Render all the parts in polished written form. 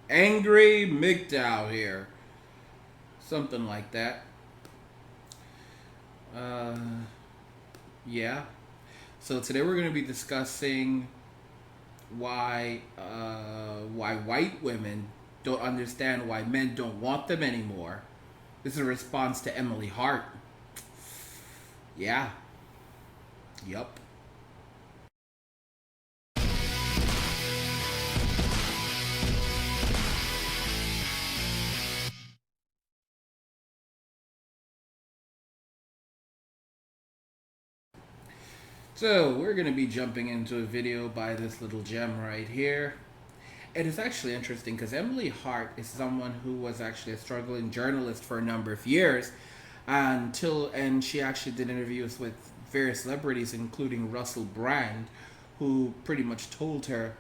Angry MGTOW here. Something like that. Uh, yeah. So today we're going to be discussing why white women don't understand why men don't want them anymore. This is a response to Emily Hart. Yeah. Yup. So we're going to be jumping into a video by this little gem right here. It is actually interesting because Emily Hart is someone who was actually a struggling journalist for a number of years and she actually did interviews with various celebrities, including Russell Brand, who pretty much told her,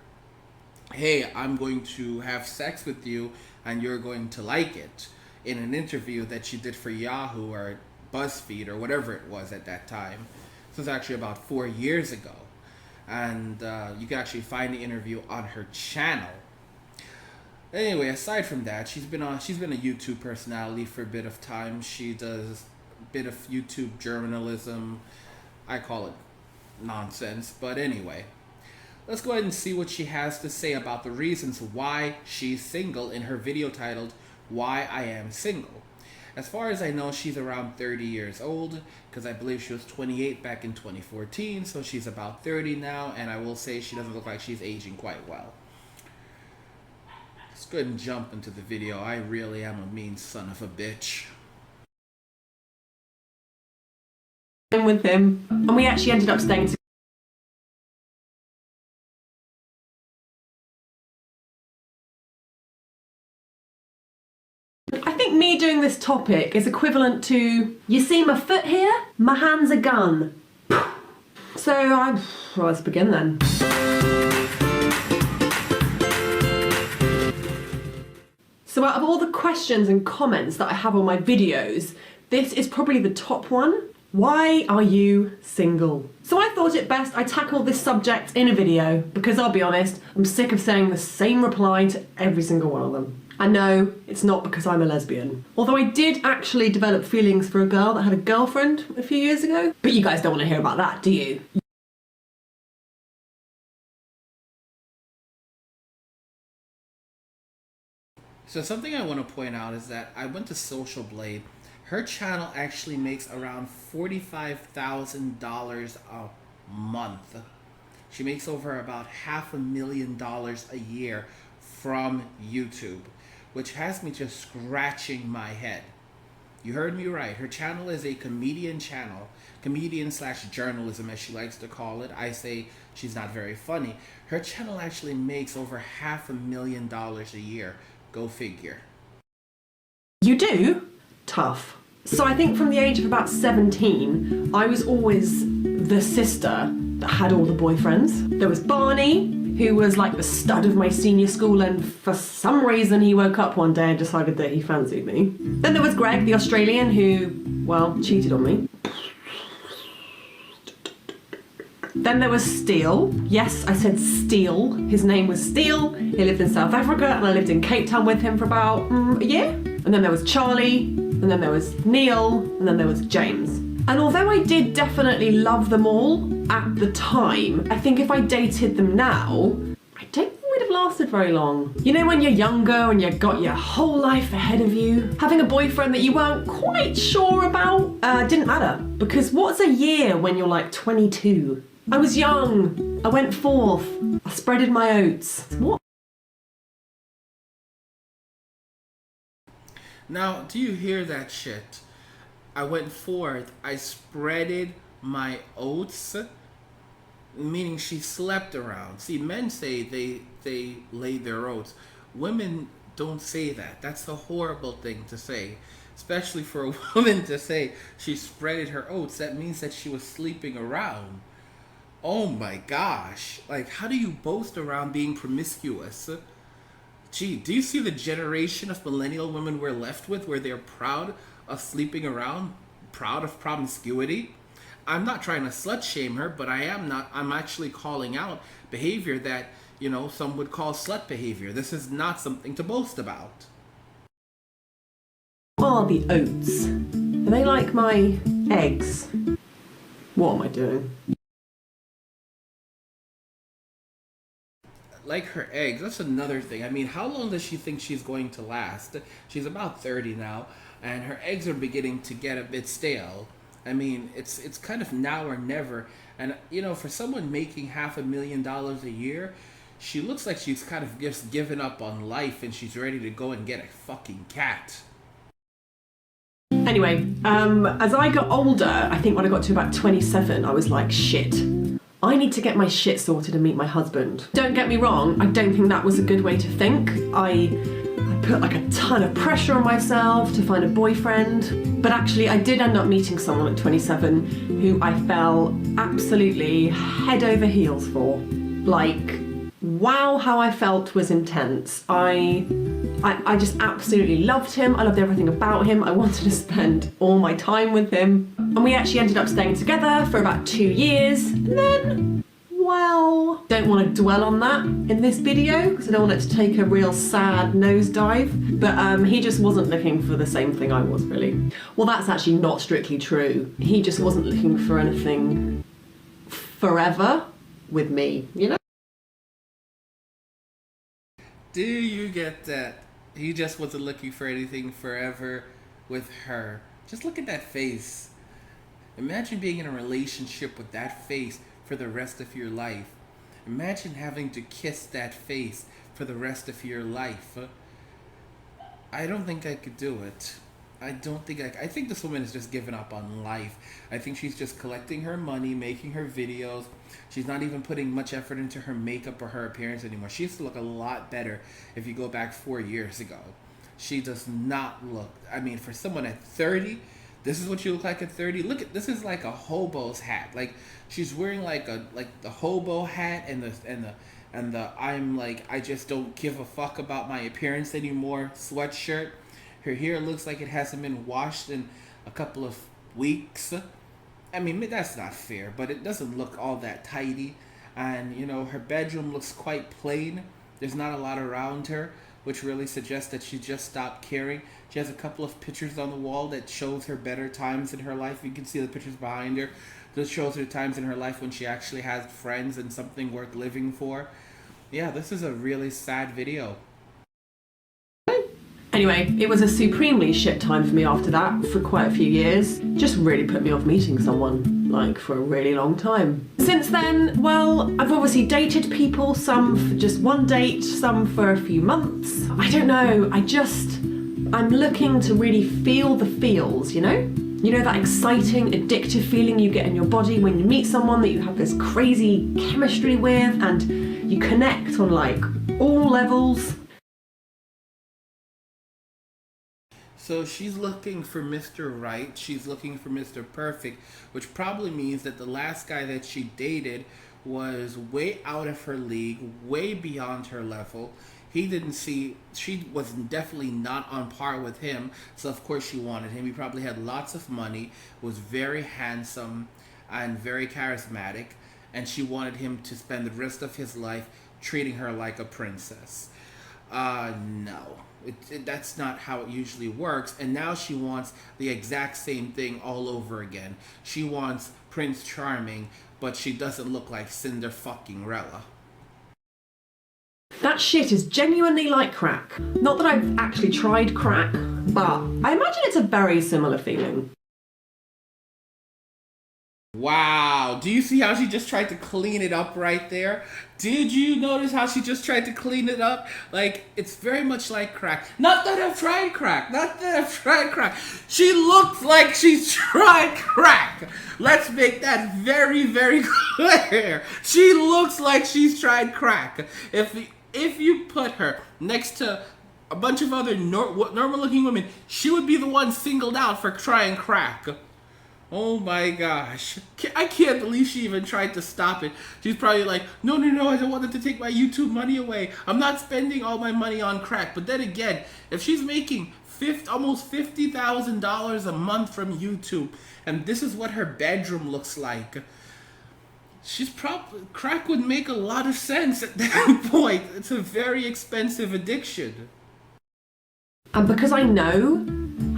hey, I'm going to have sex with you and you're going to like it, in an interview that she did for Yahoo or BuzzFeed or whatever it was at that time. This was actually about 4 years ago. And you can actually find the interview on her channel. Anyway, aside from that, she's been a YouTube personality for a bit of time. She does a bit of YouTube journalism. I call it nonsense, but anyway. Let's go ahead and see what she has to say about the reasons why she's single in her video titled Why I Am Single. As far as I know, she's around 30 years old, because I believe she was 28 back in 2014, so she's about 30 now, and I will say she doesn't look like she's aging quite well. Let's go ahead and jump into the video. I really am a mean son of a bitch. With him, and we actually ended up staying together. I think me doing this topic is equivalent to, you see my foot here? My hand's a gun. So let's begin then. So out of all the questions and comments that I have on my videos, this is probably the top one. Why are you single? So I thought it best I tackle this subject in a video because I'll be honest, I'm sick of saying the same reply to every single one of them. I know, it's not because I'm a lesbian. Although I did actually develop feelings for a girl that had a girlfriend a few years ago. But you guys don't want to hear about that, do you? So something I want to point out is that I went to Social Blade. Her channel actually makes around $45,000 a month. She makes over about $500,000 a year from YouTube, which has me just scratching my head. You heard me right. Her channel is a comedian channel. Comedian/journalism, as she likes to call it. I say she's not very funny. Her channel actually makes over $500,000 a year. Go figure. You do? Tough. So I think from the age of about 17, I was always the sister that had all the boyfriends. There was Barney, who was like the stud of my senior school, and for some reason he woke up one day and decided that he fancied me. Then there was Greg, the Australian, who, well, cheated on me. Then there was Steele. Yes, I said Steele. His name was Steele. He lived in South Africa and I lived in Cape Town with him for about a year. And then there was Charlie, and then there was Neil, and then there was James. And although I did definitely love them all at the time, I think if I dated them now, I don't think we'd have lasted very long. You know when you're younger and you've got your whole life ahead of you? Having a boyfriend that you weren't quite sure about didn't matter. Because what's a year when you're like 22? I was young, I went forth, I spreaded my oats. What? Now, do you hear that shit? I went forth, I spreaded my oats, meaning she slept around. See, men say they laid their oats. Women don't say that. That's a horrible thing to say. Especially for a woman to say she spreaded her oats. That means that she was sleeping around. Oh my gosh. Like, how do you boast around being promiscuous? Gee, do you see the generation of millennial women we're left with where they're proud of sleeping around, proud of promiscuity? I'm not trying to slut shame her, but I'm actually calling out behavior that you know, some would call slut behavior. This is not something to boast about. Are the oats? Are they like my eggs? What am I doing? Like her eggs, that's another thing. I mean, how long does she think she's going to last? She's about 30 now, and her eggs are beginning to get a bit stale. I mean, it's kind of now or never. And you know, for someone making $500,000 a year, she looks like she's kind of just given up on life and she's ready to go and get a fucking cat. Anyway, as I got older, I think when I got to about 27, I was like, shit, I need to get my shit sorted and meet my husband. Don't get me wrong, I don't think that was a good way to think. I put like a ton of pressure on myself to find a boyfriend, but actually I did end up meeting someone at 27 who I fell absolutely head over heels for. Like, wow, how I felt was intense. I just absolutely loved him. I loved everything about him. I wanted to spend all my time with him. And we actually ended up staying together for about 2 years. And then, well, don't want to dwell on that in this video because I don't want it to take a real sad nosedive. But he just wasn't looking for the same thing I was, really. Well, that's actually not strictly true. He just wasn't looking for anything forever with me, you know? Do you get that? He just wasn't looking for anything forever with her. Just look at that face. Imagine being in a relationship with that face for the rest of your life. Imagine having to kiss that face for the rest of your life. I don't think I could do it. I think this woman has just given up on life. I think she's just collecting her money, making her videos. She's not even putting much effort into her makeup or her appearance anymore. She used to look a lot better if you go back 4 years ago. She does not look, I mean, for someone at 30, this is what you look like at 30. Look at, this is like a hobo's hat. Like, she's wearing like the hobo hat and the I just don't give a fuck about my appearance anymore sweatshirt. Her hair looks like it hasn't been washed in a couple of weeks. I mean, that's not fair, but it doesn't look all that tidy. And, you know, her bedroom looks quite plain. There's not a lot around her, which really suggests that she just stopped caring. She has a couple of pictures on the wall that shows her better times in her life. You can see the pictures behind her. This shows her times in her life when she actually has friends and something worth living for. Yeah, this is a really sad video. Anyway, it was a supremely shit time for me after that for quite a few years. Just really put me off meeting someone, like, for a really long time. Since then, well, I've obviously dated people, some for just one date, some for a few months. I don't know, I'm looking to really feel the feels, you know? You know, that exciting, addictive feeling you get in your body when you meet someone that you have this crazy chemistry with and you connect on, like, all levels. So she's looking for Mr. Right, she's looking for Mr. Perfect, which probably means that the last guy that she dated was way out of her league, way beyond her level. She was definitely not on par with him, so of course she wanted him. He probably had lots of money, was very handsome and very charismatic, and she wanted him to spend the rest of his life treating her like a princess. No. That's not how it usually works, and now she wants the exact same thing all over again. She wants Prince Charming, but she doesn't look like Cinder fucking Rella. That shit is genuinely like crack. Not that I've actually tried crack, but I imagine it's a very similar feeling. Wow, do you see how she just tried to clean it up right there? Did you notice how she just tried to clean it up? Like, it's very much like crack. Not that I've tried crack. She looks like she's tried crack. Let's make that very, very clear. She looks like she's tried crack. If you put her next to a bunch of other normal looking women, she would be the one singled out for trying crack. Oh my gosh. I can't believe she even tried to stop it. She's probably like, no, I don't want them to take my YouTube money away. I'm not spending all my money on crack. But then again, if she's making almost $50,000 a month from YouTube, and this is what her bedroom looks like, She's probably crack would make a lot of sense at that point. It's a very expensive addiction. And because I know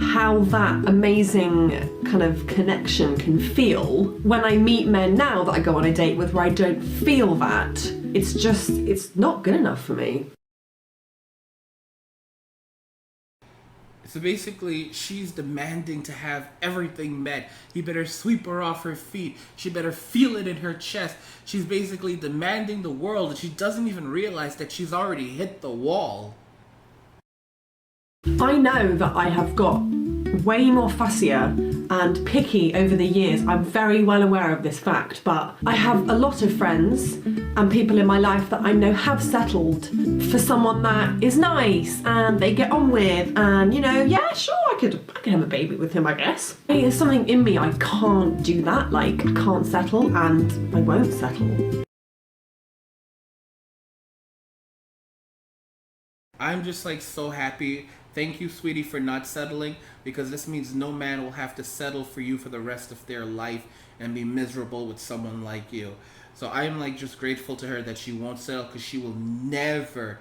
how that amazing kind of connection can feel, when I meet men now that I go on a date with where I don't feel that, it's not good enough for me. So basically, she's demanding to have everything met. He better sweep her off her feet. She better feel it in her chest. She's basically demanding the world, and she doesn't even realize that she's already hit the wall. I know that I have got way more fussier and picky over the years. I'm very well aware of this fact, but I have a lot of friends and people in my life that I know have settled for someone that is nice and they get on with, and yeah, sure, I could have a baby with him, I guess. There's something in me, I can't do that, like I can't settle and I won't settle. I'm just like so happy. Thank you, sweetie, for not settling, because this means no man will have to settle for you for the rest of their life and be miserable with someone like you. So I'm like just grateful to her that she won't settle, because she will never,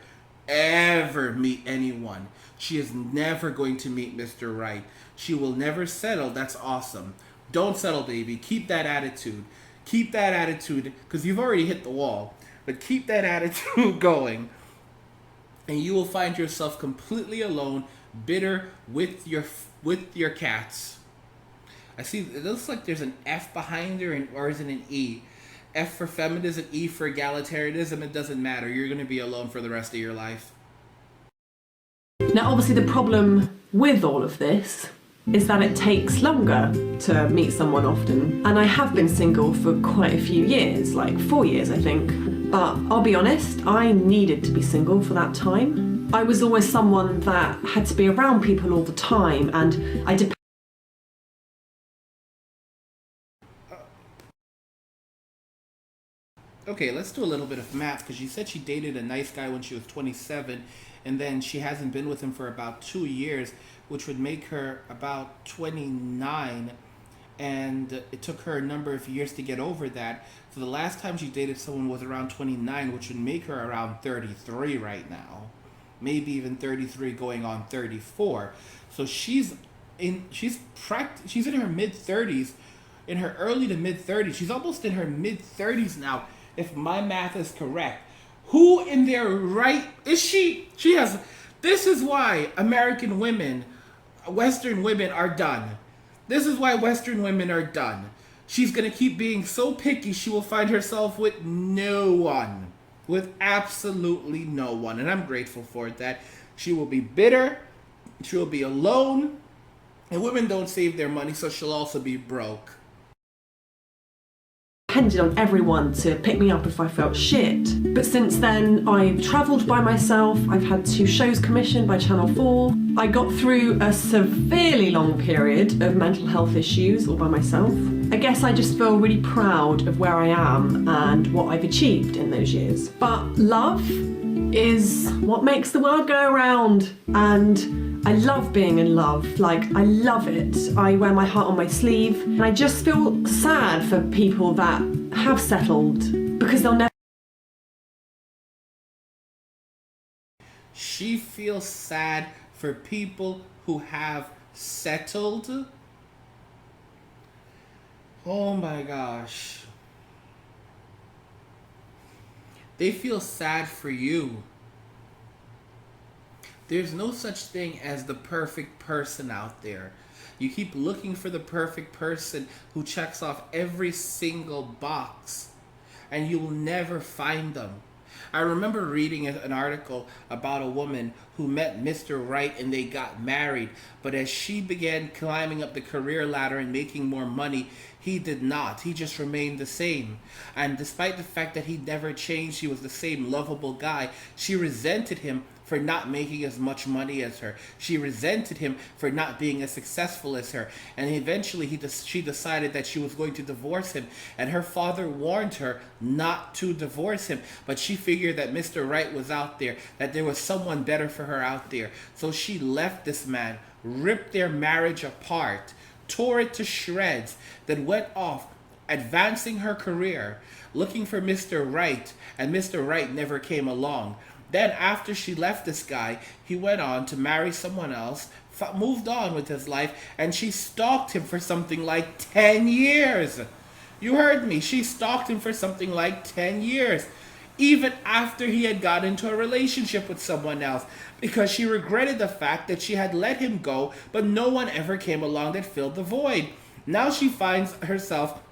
ever meet anyone. She is never going to meet Mr. Right. She will never settle. That's awesome. Don't settle, baby. Keep that attitude. Keep that attitude, because you've already hit the wall. But keep that attitude going. And you will find yourself completely alone, bitter with your cats. I see it looks like there's an F behind her, or is it an E? F for feminism, E for egalitarianism. It doesn't matter. You're going to be alone for the rest of your life. Now, obviously, the problem with all of this is that it takes longer to meet someone often. And I have been single for quite a few years, like 4 years, I think. But I'll be honest, I needed to be single for that time. I was always someone that had to be around people all the time, and I depended. Okay, let's do a little bit of math, because she said she dated a nice guy when she was 27, and then she hasn't been with him for about 2 years, which would make her about 29, and it took her a number of years to get over that. So the last time she dated someone was around 29, which would make her around 33 right now. Maybe even 33 going on 34. So she's in her mid 30s, in her early to mid 30s. She's almost in her mid 30s now, if my math is correct. Who in their right is she? This is why American women, Western women are done. This is why Western women are done. She's going to keep being so picky, she will find herself with no one. With absolutely no one. And I'm grateful for that. She will be bitter. She will be alone. And women don't save their money, so she'll also be broke. Depended on everyone to pick me up if I felt shit. But since then, I've travelled by myself, I've had 2 shows commissioned by Channel 4. I got through a severely long period of mental health issues all by myself. I guess I just feel really proud of where I am and what I've achieved in those years. But love is what makes the world go around, and I love being in love, like I love it. I wear my heart on my sleeve, and I just feel sad for people that have settled, because they'll never. She feels sad for people who have settled. Oh my gosh. They feel sad for you. There's no such thing as the perfect person out there. You keep looking for the perfect person who checks off every single box, and you will never find them. I remember reading an article about a woman who met Mr. Right and they got married, but as she began climbing up the career ladder and making more money, he did not. He just remained the same. And despite the fact that he never changed, he was the same lovable guy, she resented him for not making as much money as her. She resented him for not being as successful as her. And eventually she decided that she was going to divorce him. And her father warned her not to divorce him. But she figured that Mr. Right was out there, that there was someone better for her out there. So she left this man, ripped their marriage apart, tore it to shreds, then went off advancing her career, looking for Mr. Right, and Mr. Right never came along. Then, after she left this guy, he went on to marry someone else, moved on with his life, and she stalked him for something like 10 years. You heard me. She stalked him for something like 10 years. Even after he had got into a relationship with someone else, because she regretted the fact that she had let him go, but no one ever came along that filled the void. Now she finds herself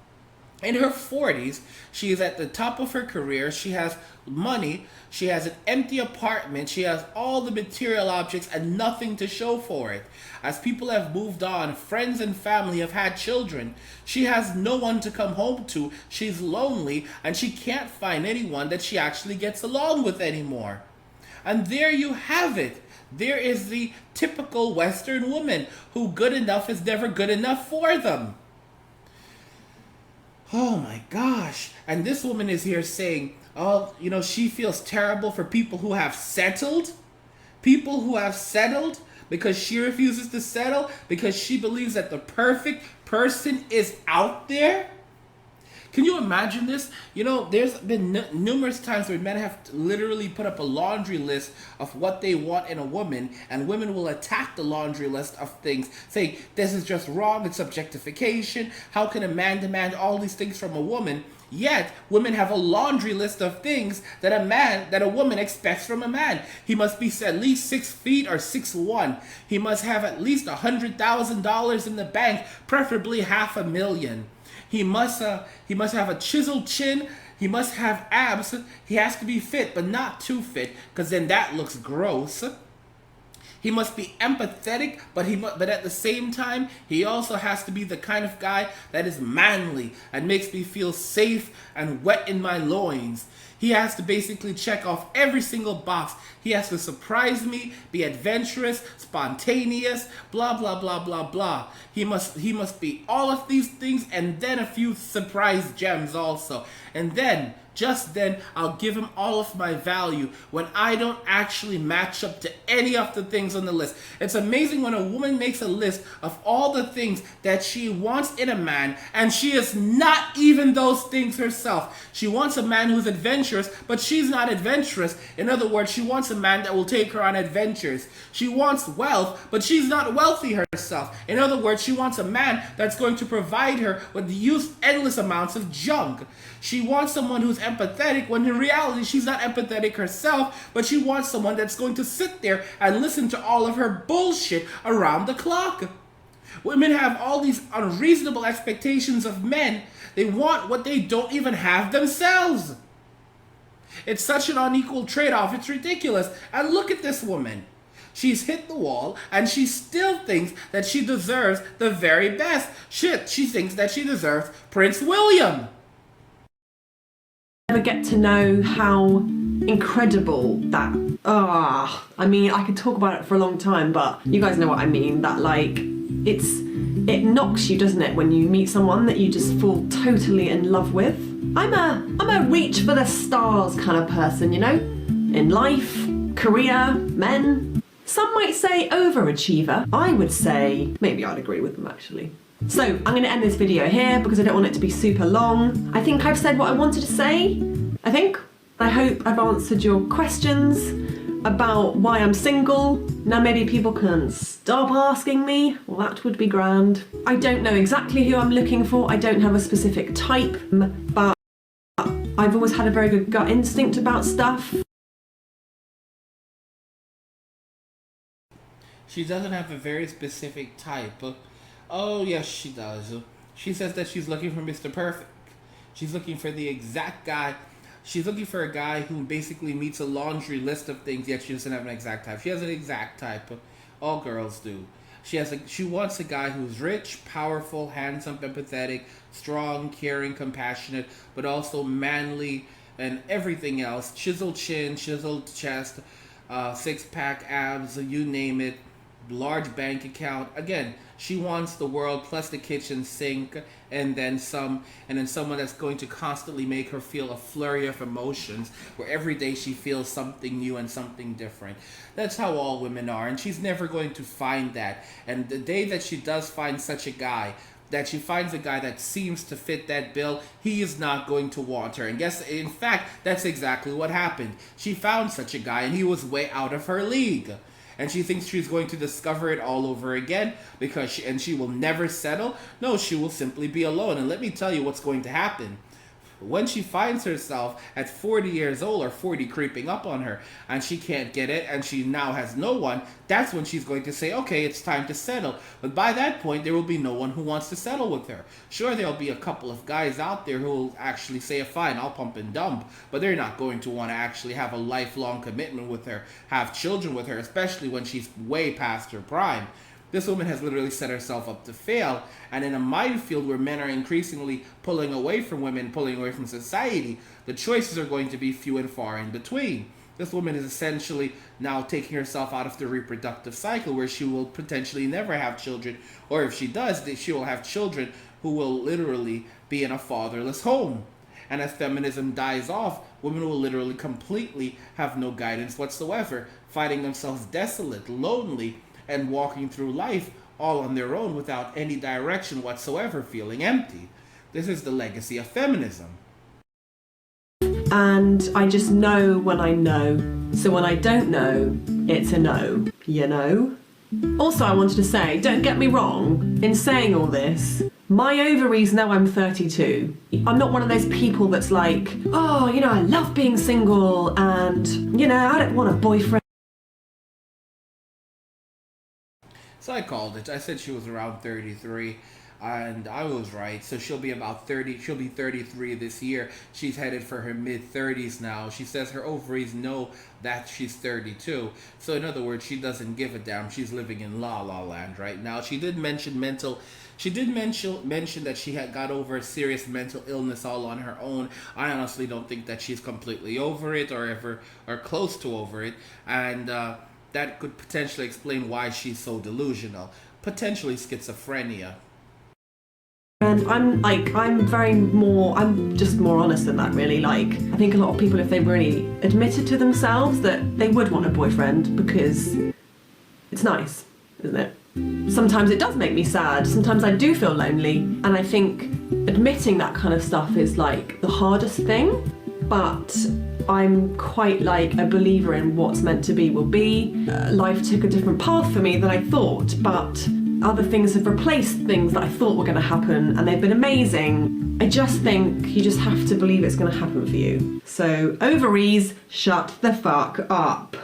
in her 40s. She is at the top of her career. She has money. She has an empty apartment. She has all the material objects and nothing to show for it. As people have moved on, friends and family have had children. She has no one to come home to. She's lonely, and she can't find anyone that she actually gets along with anymore. And there you have it. There is the typical Western woman who good enough is never good enough for them. Oh my gosh. And this woman is here saying, oh, she feels terrible for people who have settled. People who have settled because she refuses to settle because she believes that the perfect person is out there. Can you imagine this? There's been numerous times where men have literally put up a laundry list of what they want in a woman, and women will attack the laundry list of things, saying, this is just wrong, it's objectification, how can a man demand all these things from a woman? Yet, women have a laundry list of things that a woman expects from a man. He must be at least 6 feet or 6'1". He must have at least $100,000 in the bank, preferably $500,000. He must have a chiseled chin. He must have abs. He has to be fit, but not too fit, because then that looks gross. He must be empathetic, but at the same time, he also has to be the kind of guy that is manly and makes me feel safe and wet in my loins. He has to basically check off every single box. He has to surprise me, be adventurous, spontaneous, blah, blah, blah, blah, blah. He must be all of these things and then a few surprise gems also. And then, just then, I'll give him all of my value when I don't actually match up to any of the things on the list. It's amazing when a woman makes a list of all the things that she wants in a man, and she is not even those things herself. She wants a man who's adventurous, but she's not adventurous. In other words, she wants a man that will take her on adventures. She wants wealth, but she's not wealthy herself. In other words, she wants a man that's going to provide her with endless amounts of junk. She wants someone who's empathetic, when in reality she's not empathetic herself, but she wants someone that's going to sit there and listen to all of her bullshit around the clock. Women have all these unreasonable expectations of men. They want what they don't even have themselves. It's such an unequal trade-off, it's ridiculous. And look at this woman. She's hit the wall, and she still thinks that she deserves the very best. Shit, she thinks that she deserves Prince William. Never get to know how incredible that I mean, I could talk about it for a long time, but you guys know what I mean, that it knocks you, doesn't it, when you meet someone that you just fall totally in love with. I'm a reach for the stars kind of person, in life, career, men. Some might say overachiever. I would say maybe I'd agree with them actually. So I'm going to end this video here because I don't want it to be super long. I think I've said what I wanted to say. I hope I've answered your questions about why I'm single. Now maybe people can stop asking me. Well, that would be grand. I don't know exactly who I'm looking for. I don't have a specific type, but I've always had a very good gut instinct about stuff. She doesn't have a very specific type. Oh, yes, she does. She says that she's looking for Mr. Perfect. She's looking for the exact guy. She's looking for a guy who basically meets a laundry list of things, yet she doesn't have an exact type. She has an exact type. All girls do. She wants a guy who's rich, powerful, handsome, empathetic, strong, caring, compassionate, but also manly and everything else. Chiseled chin, chiseled chest, six-pack abs, you name it. Large bank account. Again, she wants the world plus the kitchen sink and then someone that's going to constantly make her feel a flurry of emotions, where every day she feels something new and something different. That's how all women are, and she's never going to find that. And the day that she does find such a guy, that she finds a guy that seems to fit that bill, he is not going to want her. And guess, in fact, that's exactly what happened. She found such a guy and he was way out of her league. And she thinks she's going to discover it all over again because she will never settle. No, she will simply be alone. And let me tell you what's going to happen. When she finds herself at 40 years old, or 40 creeping up on her, and she can't get it, and she now has no one, that's when she's going to say, okay, it's time to settle. But by that point, there will be no one who wants to settle with her. Sure, there'll be a couple of guys out there who will actually say, fine, I'll pump and dump, but they're not going to want to actually have a lifelong commitment with her, have children with her, especially when she's way past her prime. This woman has literally set herself up to fail, and in a minefield where men are increasingly pulling away from women, pulling away from society, the choices are going to be few and far in between. This woman is essentially now taking herself out of the reproductive cycle where she will potentially never have children, or if she does, she will have children who will literally be in a fatherless home. And as feminism dies off, women will literally completely have no guidance whatsoever, finding themselves desolate, lonely, and walking through life all on their own without any direction whatsoever, feeling empty. This is the legacy of feminism. And I just know when I know. So when I don't know, it's a no, you know? Also, I wanted to say, don't get me wrong, in saying all this, my ovaries, now I'm 32. I'm not one of those people that's like, oh, you know, I love being single and, you know, I don't want a boyfriend. So I called it. I said she was around 33, and I was right. So she'll be about 30. She'll be 33 this year. She's headed for her mid-30s now. She says her ovaries know that she's 32. So in other words, she doesn't give a damn. She's living in la la land right now. She did mention that she had got over a serious mental illness all on her own. I honestly don't think that she's completely over it or close to over it, and that could potentially explain why she's so delusional. Potentially schizophrenia. And I'm just more honest than that, really. Like, I think a lot of people, if they really admitted to themselves that they would want a boyfriend, because it's nice, isn't it? Sometimes it does make me sad. Sometimes I do feel lonely. And I think admitting that kind of stuff is like the hardest thing. But I'm quite like a believer in what's meant to be will be. Life took a different path for me than I thought, but other things have replaced things that I thought were going to happen, and they've been amazing. I just think you just have to believe it's going to happen for you. So, ovaries, shut the fuck up.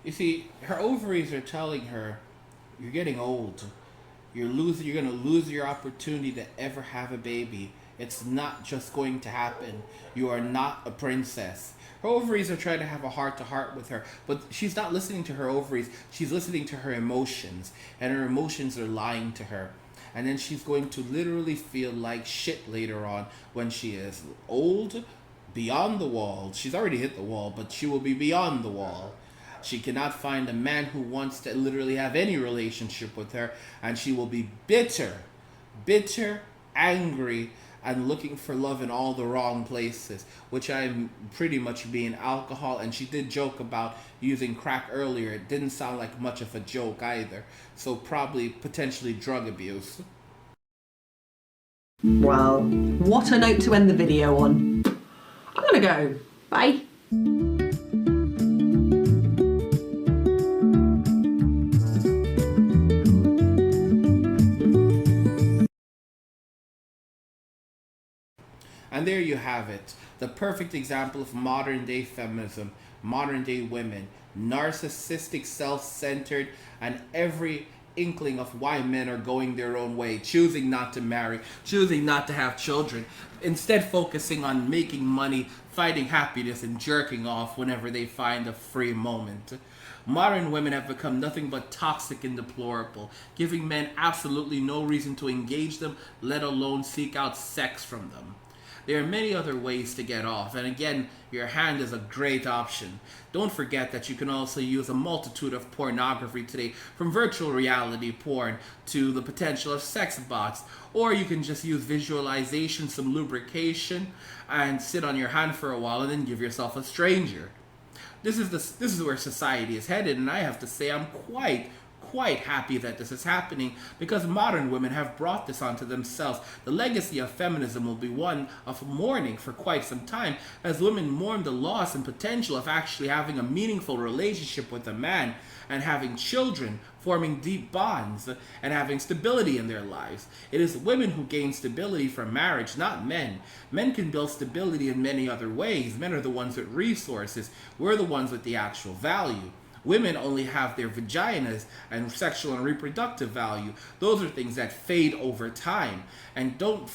You see, her ovaries are telling her, you're getting old. You're going to lose your opportunity to ever have a baby. It's not just going to happen. You are not a princess. Her ovaries are trying to have a heart-to-heart with her, but she's not listening to her ovaries. She's listening to her emotions, and her emotions are lying to her. And then she's going to literally feel like shit later on when she is old, beyond the wall. She's already hit the wall, but she will be beyond the wall. She cannot find a man who wants to literally have any relationship with her, and she will be bitter, angry, and looking for love in all the wrong places, which I'm pretty much being alcohol. And she did joke about using crack earlier. It didn't sound like much of a joke either. So probably potentially drug abuse. Well, what a note to end the video on. I'm gonna go. Bye. And there you have it, the perfect example of modern day feminism, modern day women, narcissistic, self-centered, and every inkling of why men are going their own way, choosing not to marry, choosing not to have children, instead focusing on making money, finding happiness, and jerking off whenever they find a free moment. Modern women have become nothing but toxic and deplorable, giving men absolutely no reason to engage them, let alone seek out sex from them. There are many other ways to get off, and again, your hand is a great option. Don't forget that you can also use a multitude of pornography today, from virtual reality porn to the potential of sex bots, or you can just use visualization, some lubrication, and sit on your hand for a while and then give yourself a stranger. This is where society is headed, and I have to say I'm quite happy that this is happening because modern women have brought this onto themselves. The legacy of feminism will be one of mourning for quite some time as women mourn the loss and potential of actually having a meaningful relationship with a man and having children, forming deep bonds, and having stability in their lives. It is women who gain stability from marriage, not men. Men can build stability in many other ways. Men are the ones with resources. We're the ones with the actual value. Women only have their vaginas and sexual and reproductive value. Those are things that fade over time. And don't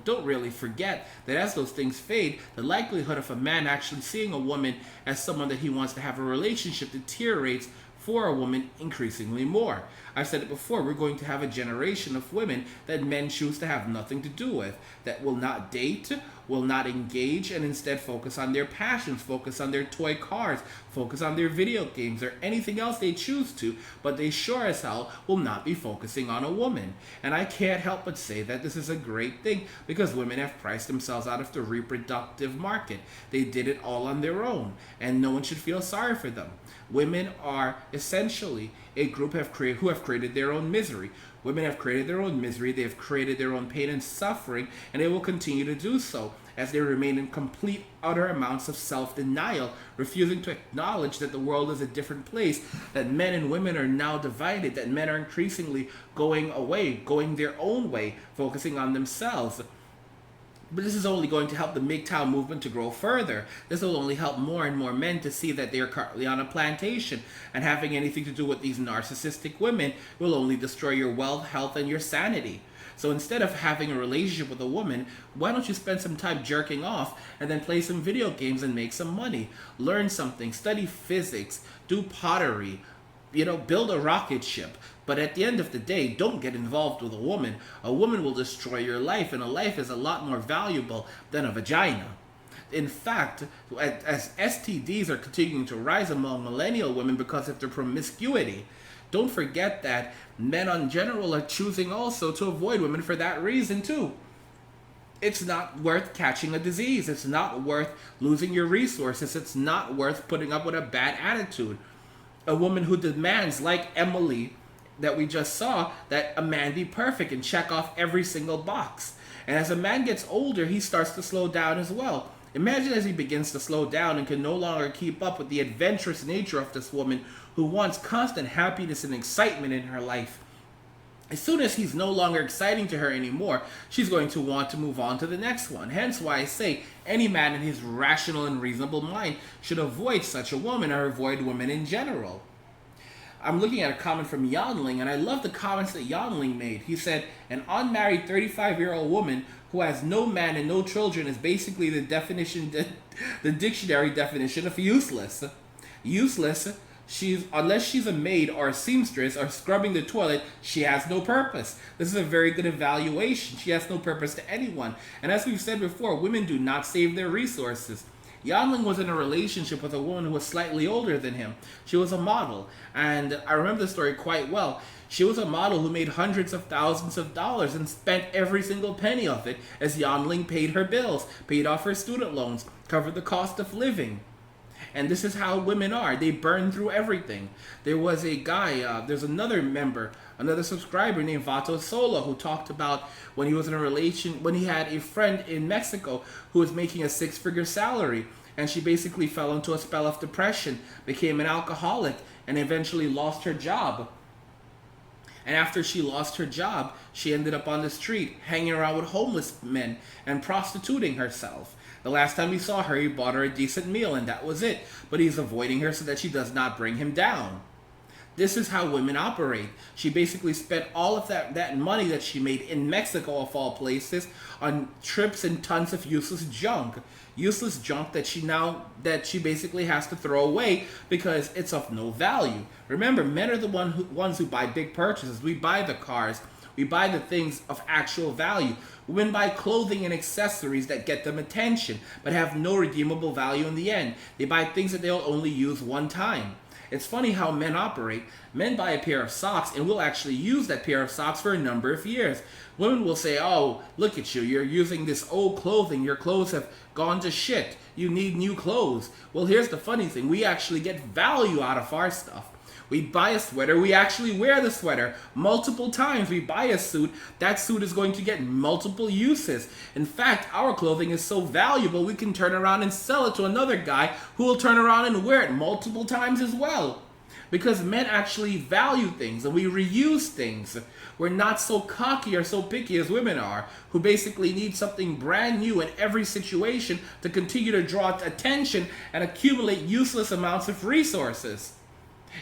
really forget that as those things fade, the likelihood of a man actually seeing a woman as someone that he wants to have a relationship deteriorates for a woman increasingly more. I've said it before, we're going to have a generation of women that men choose to have nothing to do with, that will not date, will not engage, and instead focus on their passions, focus on their toy cars, focus on their video games, or anything else they choose to, but they sure as hell will not be focusing on a woman. And I can't help but say that this is a great thing because women have priced themselves out of the reproductive market. They did it all on their own, and no one should feel sorry for them. Women are essentially a group who have created their own misery. Women have created their own misery, they have created their own pain and suffering, and they will continue to do so as they remain in complete, utter amounts of self-denial, refusing to acknowledge that the world is a different place, that men and women are now divided, that men are increasingly going away, going their own way, focusing on themselves. But this is only going to help the MGTOW movement to grow further. This will only help more and more men to see that they are currently on a plantation, and having anything to do with these narcissistic women will only destroy your wealth, health, and your sanity. So instead of having a relationship with a woman, why don't you spend some time jerking off and then play some video games and make some money? Learn something, study physics, do pottery, build a rocket ship. But at the end of the day, don't get involved with a woman. A woman will destroy your life, and a life is a lot more valuable than a vagina. In fact, as STDs are continuing to rise among millennial women because of their promiscuity, don't forget that men in general are choosing also to avoid women for that reason too. It's not worth catching a disease. It's not worth losing your resources. It's not worth putting up with a bad attitude. A woman who demands, like Emily, that we just saw, that a man be perfect and check off every single box. And as a man gets older, he starts to slow down as well. Imagine as he begins to slow down and can no longer keep up with the adventurous nature of this woman who wants constant happiness and excitement in her life. As soon as he's no longer exciting to her anymore, she's going to want to move on to the next one. Hence why I say any man in his rational and reasonable mind should avoid such a woman or avoid women in general. I'm looking at a comment from Yonling, and I love the comments that Yonling made. He said, an unmarried 35-year-old woman who has no man and no children is basically the dictionary definition of useless. Useless. Unless she's a maid or a seamstress or scrubbing the toilet, she has no purpose. This is a very good evaluation. She has no purpose to anyone. And as we've said before, women do not save their resources. Yanling was in a relationship with a woman who was slightly older than him. She was a model, and I remember the story quite well. She was a model who made hundreds of thousands of dollars and spent every single penny of it as Yanling paid her bills, paid off her student loans, covered the cost of living. And this is how women are. They burn through everything. There was a guy, there's another subscriber named Vato Solo who talked about when he was in a relation, when he had a friend in Mexico who was making a 6-figure salary, and she basically fell into a spell of depression, became an alcoholic, and eventually lost her job. And after she lost her job, she ended up on the street, hanging around with homeless men and prostituting herself. The last time he saw her, he bought her a decent meal, and that was it. But he's avoiding her so that she does not bring him down. This is how women operate. She basically spent all of that money that she made in Mexico, of all places, on trips and tons of useless junk. Useless junk that she basically has to throw away because it's of no value. Remember, men are the ones who buy big purchases. We buy the cars. We buy the things of actual value. Women buy clothing and accessories that get them attention, but have no redeemable value in the end. They buy things that they'll only use one time. It's funny how men operate. Men buy a pair of socks and will actually use that pair of socks for a number of years. Women will say, oh, look at you, you're using this old clothing, your clothes have gone to shit, you need new clothes. Well, here's the funny thing, we actually get value out of our stuff. We buy a sweater, we actually wear the sweater multiple times. We buy a suit, that suit is going to get multiple uses. In fact, our clothing is so valuable, we can turn around and sell it to another guy who will turn around and wear it multiple times as well. Because men actually value things and we reuse things. We're not so cocky or so picky as women are, who basically need something brand new in every situation to continue to draw attention and accumulate useless amounts of resources.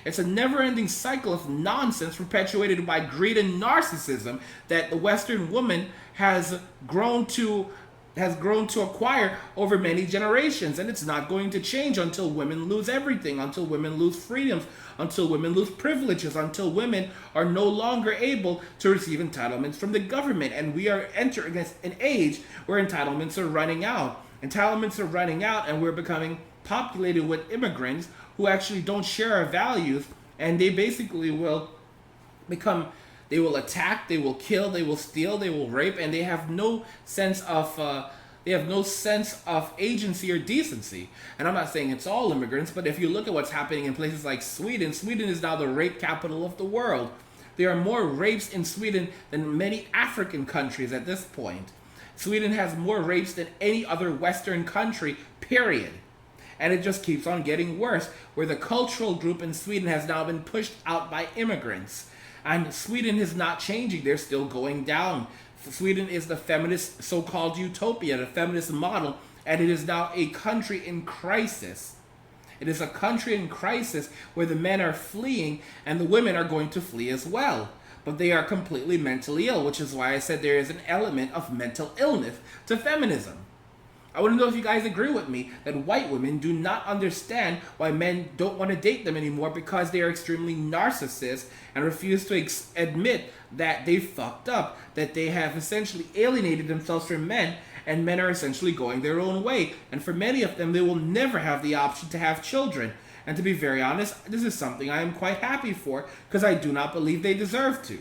It's a never-ending cycle of nonsense perpetuated by greed and narcissism that the Western woman has grown to acquire over many generations, and it's not going to change until women lose everything, until women lose freedoms, until women lose privileges, until women are no longer able to receive entitlements from the government. And we are entering an age where entitlements are running out. Entitlements are running out, and we're becoming populated with immigrants who actually don't share our values, and they basically will they will attack, they will kill, they will steal, they will rape, and they have no sense of agency or decency. And I'm not saying it's all immigrants, but if you look at what's happening in places like Sweden, Sweden is now the rape capital of the world. There are more rapes in Sweden than many African countries at this point. Sweden has more rapes than any other Western country, period. And it just keeps on getting worse, where the cultural group in Sweden has now been pushed out by immigrants. And Sweden is not changing. They're still going down. Sweden is the feminist so-called utopia, the feminist model, and it is now a country in crisis. It is a country in crisis where the men are fleeing and the women are going to flee as well. But they are completely mentally ill, which is why I said there is an element of mental illness to feminism. I want to know if you guys agree with me that white women do not understand why men don't want to date them anymore, because they are extremely narcissists and refuse to admit that they fucked up, that they have essentially alienated themselves from men, and men are essentially going their own way. And for many of them, they will never have the option to have children. And to be very honest, this is something I am quite happy for, because I do not believe they deserve to.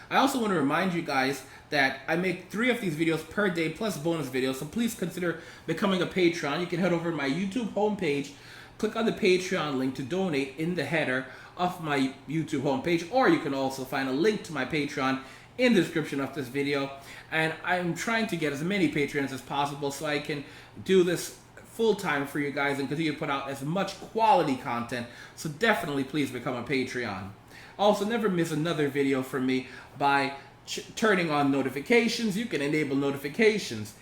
I also want to remind you guys that I make 3 of these videos per day plus bonus videos, so please consider becoming a Patreon. You can head over to my YouTube homepage, click on the Patreon link to donate in the header of my YouTube homepage, or you can also find a link to my Patreon in the description of this video. And I'm trying to get as many Patreons as possible so I can do this full-time for you guys and continue to put out as much quality content, so definitely please become a Patreon. Also, never miss another video from me by turning on notifications. You can enable notifications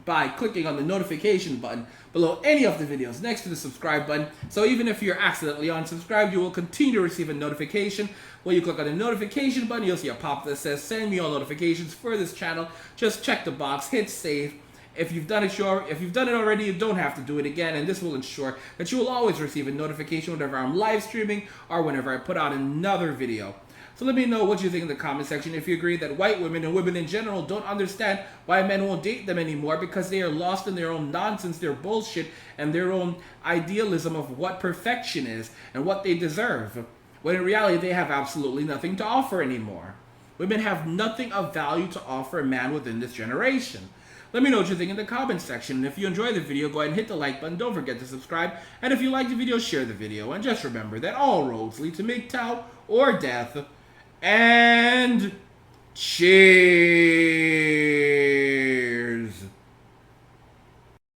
by clicking on the notification button below any of the videos next to the subscribe button. So even if you're accidentally unsubscribed, you will continue to receive a notification. When you click on the notification button, you'll see a pop that says send me all notifications for this channel. Just check the box, hit save. If you've done it already, you don't have to do it again, and this will ensure that you will always receive a notification whenever I'm live streaming or whenever I put out another video. So let me know what you think in the comment section. If you agree that white women and women in general don't understand why men won't date them anymore, because they are lost in their own nonsense, their bullshit, and their own idealism of what perfection is and what they deserve, when in reality they have absolutely nothing to offer anymore. Women have nothing of value to offer a man within this generation. Let me know what you think in the comment section. And if you enjoyed the video, go ahead and hit the like button. Don't forget to subscribe. And if you like the video, share the video. And just remember that all roads lead to MGTOW or death. And cheers.